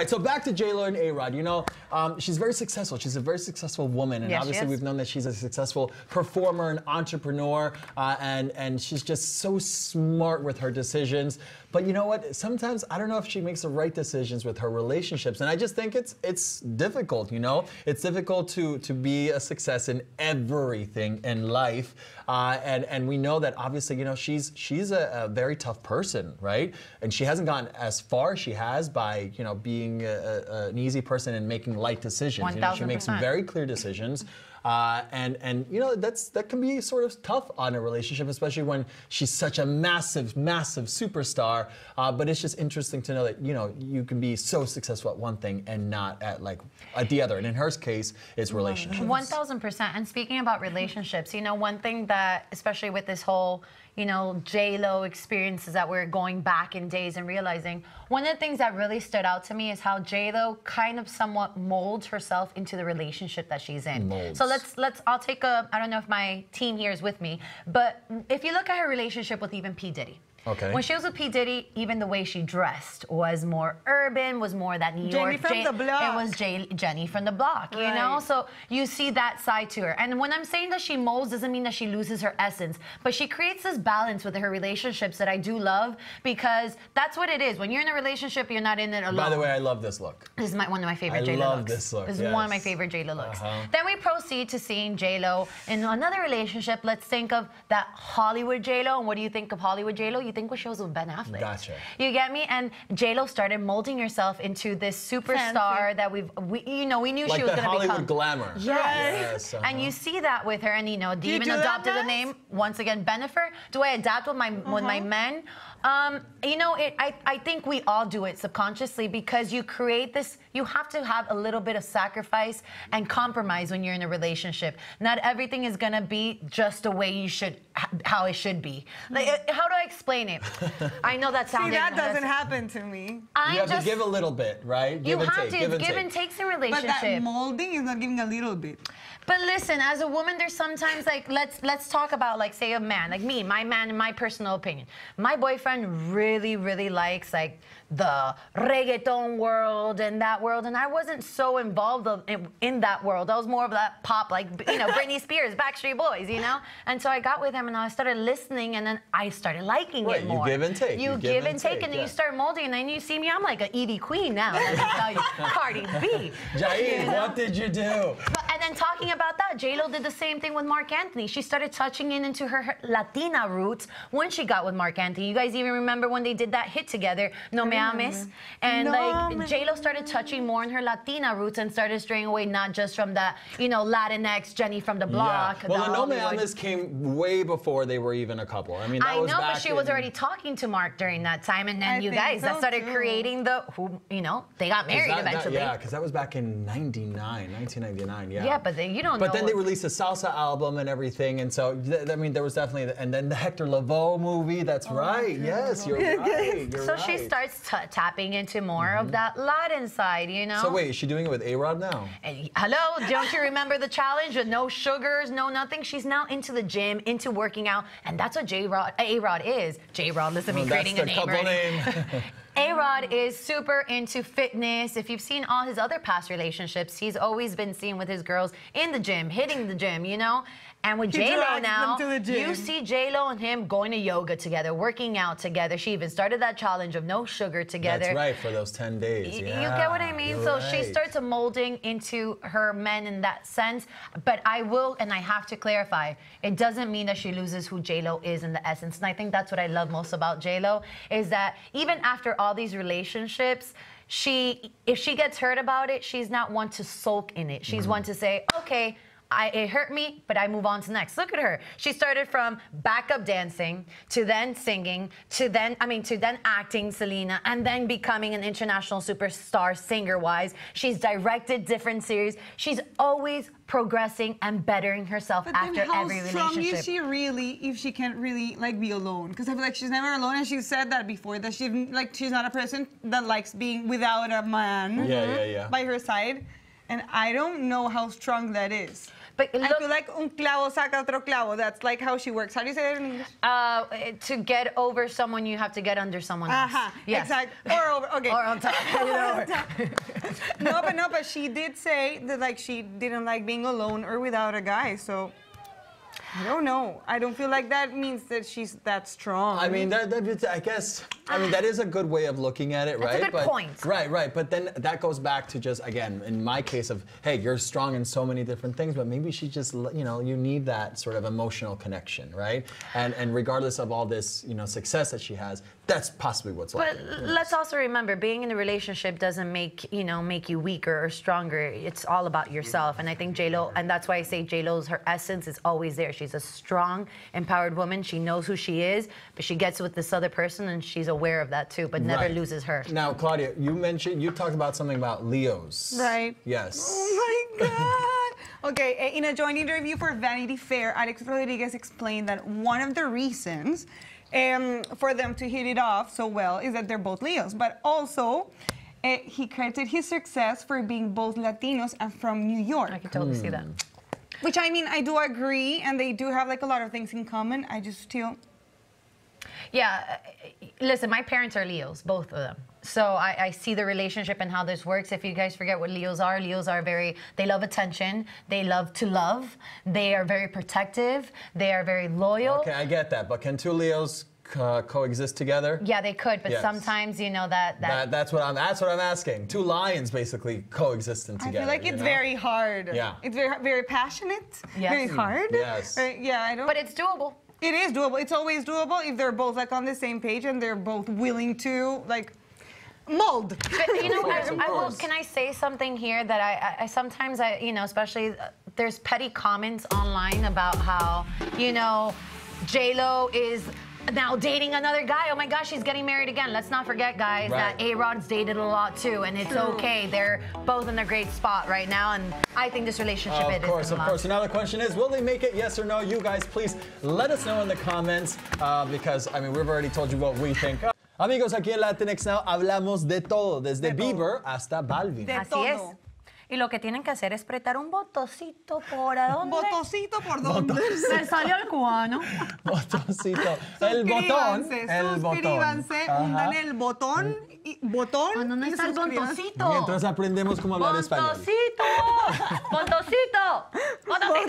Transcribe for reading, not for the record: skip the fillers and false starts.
So back to J.Lo and A-Rod. You know, she's very successful. She's a very successful woman, and obviously we've known that she's a successful performer and entrepreneur, and she's just so smart with her decisions. But you know what? Sometimes I don't know if she makes the right decisions with her relationships, and I just think it's difficult. You know, it's difficult to be a success in everything in life, and we know that obviously, you know, she's a very tough person, right? And she hasn't gotten as far as she has by, you know, being an easy person and making light decisions. You know, she makes very clear decisions. And you know, that can be sort of tough on a relationship, especially when she's such a massive superstar. But it's just interesting to know that, you know, you can be so successful at one thing and not at the other. And in her case, it's relationships. 1000%. And speaking about relationships, you know, one thing that, especially with this whole, you know, J.Lo experiences that we're going back in days and realizing, one of the things that really stood out to me is how J.Lo kind of somewhat molds herself into the relationship that she's in. So I'll take I don't know if my team here is with me, but if you look at her relationship with even P. Diddy. Okay. When she was with P. Diddy, even the way she dressed was more urban, was more that New York. Jenny from the block. It was Jenny from the block, you know? So you see that side to her. And when I'm saying that she molds, doesn't mean that she loses her essence. But she creates this balance with her relationships that I do love, because that's what it is. When you're in a relationship, you're not in it alone. By the way, I love this look. This is one of my favorite J.Lo looks. I love this look, This is one of my favorite J.Lo looks. Then we proceed to seeing J.Lo in another relationship. Let's think of that Hollywood J.Lo. And what do you think of Hollywood J.Lo? You think when she was with Ben Affleck. Gotcha. You get me? And J.Lo started molding herself into this superstar that we knew she was going to become. Like the Hollywood glamour. Yes. And you see that with her, and you know, even adopted the name, once again, Bennifer. Do I adapt with my men? You know, I think we all do it subconsciously, because you create this, you have to have a little bit of sacrifice and compromise when you're in a relationship. Not everything is going to be just the way how it should be. Like, how do I explain it? I know that sounded... See, that doesn't happen to me. You have to give a little bit, right? You have to. It's give and takes in relationship. But that molding is not giving a little bit. But listen, as a woman, there's sometimes, like, let's talk about, like, say a man, like me, my man, in my personal opinion. My boyfriend really, really likes, like, the reggaeton world and that world, and I wasn't so involved in that world. I was more of that pop, like, you know, Britney Spears, Backstreet Boys, you know? And so I got with him, and I started listening, and then I started liking it more. You give and take. You give and take, and then you start molding, and then you see me, I'm like an Edie Queen now, let me tell you. Cardi B. Jair, what did you do? And then talking about that, J.Lo did the same thing with Marc Anthony. She started touching into her Latina roots when she got with Marc Anthony. You guys even remember when they did that hit together, No Me Ames? And like J.Lo started touching more in her Latina roots and started straying away not just from that, you know, Latinx Jenny from the block. Yeah. Well, the No Me Ames came way before they were even a couple. I mean, that was back but she was already talking to Marc during that time, and then you guys that started creating you know, they got married eventually. Yeah, because that was back in 1999, yeah. Yeah, but you don't know. But then they released a salsa album and everything, and so, I mean, there was definitely, and then the Hector Lavoe movie, that's right, yes, you're right. So she starts tapping into more of that Latin side, you know? So wait, is she doing it with A-Rod now? And, hello, don't you remember the challenge with no sugars, no nothing? She's now into the gym, into working out, and that's what A-Rod is. J-Rod, listen to me creating a name already. A-Rod is super into fitness. If you've seen all his other past relationships, he's always been seen with his girls in the gym, hitting the gym, you know? And with J.Lo now, you see J.Lo and him going to yoga together, working out together. She even started that challenge of no sugar together. That's right, for those 10 days. You get what I mean? So she starts molding into her men in that sense. But I will, and I have to clarify, it doesn't mean that she loses who J.Lo is in the essence. And I think that's what I love most about J.Lo, is that even after all these relationships, if she gets hurt about it, she's not one to sulk in it. She's one to say, okay, it hurt me, but I move on to the next. Look at her. She started from backup dancing to then singing to then acting, Selena, and then becoming an international superstar singer-wise. She's directed different series. She's always progressing and bettering herself after every relationship. How strong is she really if she can't really like be alone? Because I feel like she's never alone, and she said that before, that she's not a person that likes being without a man by her side. And I don't know how strong that is. But I feel like un clavo saca otro clavo. That's like how she works. How do you say that in English? To get over someone, you have to get under someone else. Yes. Exactly. Or over. Okay. Or on top. No, but she did say that like she didn't like being alone or without a guy. So I don't know. I don't feel like that means that she's that strong. I mean, I guess. I mean, that is a good way of looking at it, right? That's a good point. Right. But then that goes back to just, again, in my case of, hey, you're strong in so many different things, but maybe she just, you need that sort of emotional connection, right? And regardless of all this, success that she has, that's possibly what's like. But let's also remember, being in a relationship doesn't make you weaker or stronger. It's all about yourself. And I think J.Lo, and that's why I say J.Lo's, her essence is always there. She's a strong, empowered woman. She knows who she is, but she gets with this other person and she's aware of that too, but never loses her. Now, Claudia, you talked about something about Leos. Right. Yes. Oh my God. Okay, in a joint interview for Vanity Fair, Alex Rodriguez explained that one of the reasons for them to hit it off so well is that they're both Leos, but also he credited his success for being both Latinos and from New York. I can totally see that. Which, I mean, I do agree, and they do have like a lot of things in common. I just still... Yeah, listen, my parents are Leos, both of them. So I see the relationship and how this works. If you guys forget what Leos are they love attention, they love to love, they are very protective, they are very loyal. Okay, I get that, but can two Leos coexist together? Yeah, they could, but sometimes that's what I'm asking. Two lions basically coexisting together. I feel like it's very hard. Yeah. It's very, very passionate. Yes. Very hard. Yes. Yeah, I don't. But it's doable. It is doable. It's always doable if they're both like on the same page and they're both willing to like mold. But, can I say something here that I sometimes especially there's petty comments online about how J.Lo is now dating another guy. Oh my gosh, she's getting married again. Let's not forget, guys, that A-Rod's dated a lot too, and it's okay. They're both in a great spot right now, and I think this relationship is. Of course. So now the question is, will they make it? Yes or no? You guys, please let us know in the comments because I mean we've already told you what we think. Amigos, aquí en Latinx Now hablamos de todo, desde Bieber hasta Balvin. Así es. Y lo que tienen que hacer es apretar un botocito por ¿a dónde? ¿Botocito por dónde? Me salió el cubano. Botocito. El botón. Suscríbanse, hundan el botón. ¿Dónde está el botocito? Mientras aprendemos cómo hablar español. Botocito. Botocito.